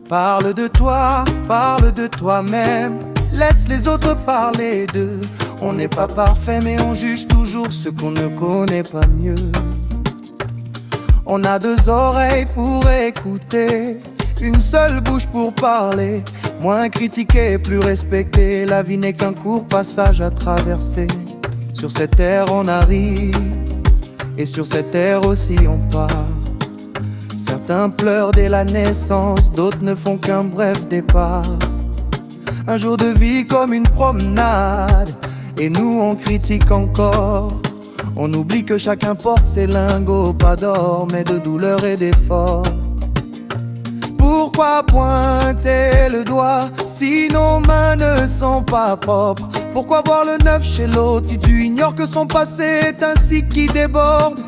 Parle de toi, parle de toi-même. Laisse les autres parler d'eux. On n'est pas parfait mais on juge toujours ce qu'on ne connaît pas mieux. On a deux oreilles pour écouter, une seule bouche pour parler. Moins critiquer, plus respecter. La vie n'est qu'un court passage à traverser. Sur cette terre on arrive, et sur cette terre aussi on part. Certains pleurent dès la naissance, d'autres ne font qu'un bref départ. Un jour de vie comme une promenade, et nous on critique encore. On oublie que chacun porte ses lingots, pas d'or mais de douleur et d'effort. Pourquoi pointer le doigt si nos mains ne sont pas propres? Pourquoi voir le neuf chez l'autre si tu ignores que son passé est ainsi qui déborde?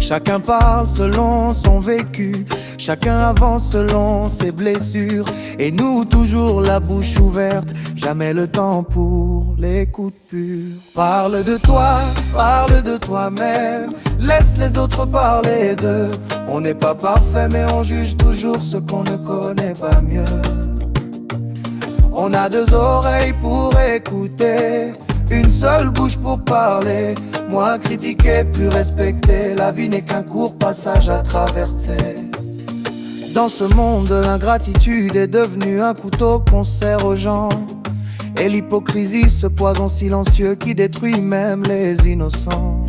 Chacun parle selon son vécu, chacun avance selon ses blessures. Et nous toujours la bouche ouverte, jamais le temps pour l'écoute pure. Parle de toi, parle de toi-même. Laisse les autres parler d'eux. On n'est pas parfait mais on juge toujours ce qu'on ne connaît pas mieux. On a deux oreilles pour écouter, une seule bouche pour parler. Moins critiquer, plus respecter. La vie n'est qu'un court passage à traverser. Dans ce monde, l'ingratitude est devenue un couteau qu'on sert aux gens. Et l'hypocrisie, ce poison silencieux qui détruit même les innocents.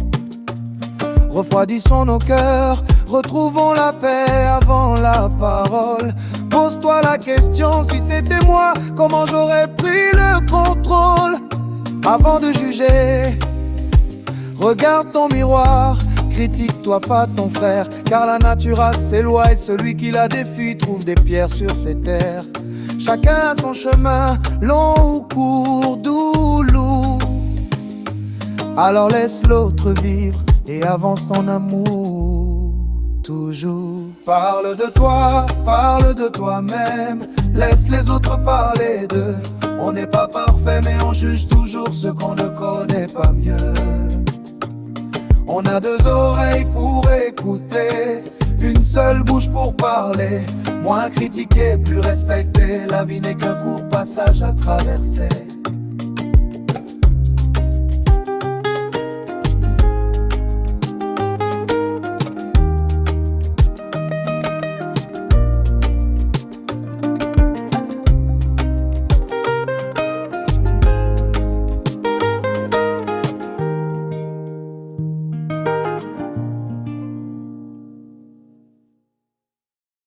Refroidissons nos cœurs, retrouvons la paix avant la parole. Pose-toi la question, si c'était moi, comment j'aurais pris le contrôle? Avant de juger, regarde ton miroir, critique-toi pas ton frère. Car la nature a ses lois et celui qui la défie trouve des pierres sur ses terres. Chacun a son chemin, long ou court, doux ou lourd. Alors laisse l'autre vivre et avance en amour, toujours. Parle de toi, parle de toi-même. Laisse les autres parler d'eux. On n'est pas parfait mais on juge toujours ce qu'on ne connaît pas mieux. On a deux oreilles pour écouter, une seule bouche pour parler. Moins critiquer, plus respecter. La vie n'est qu'un court passage à traverser.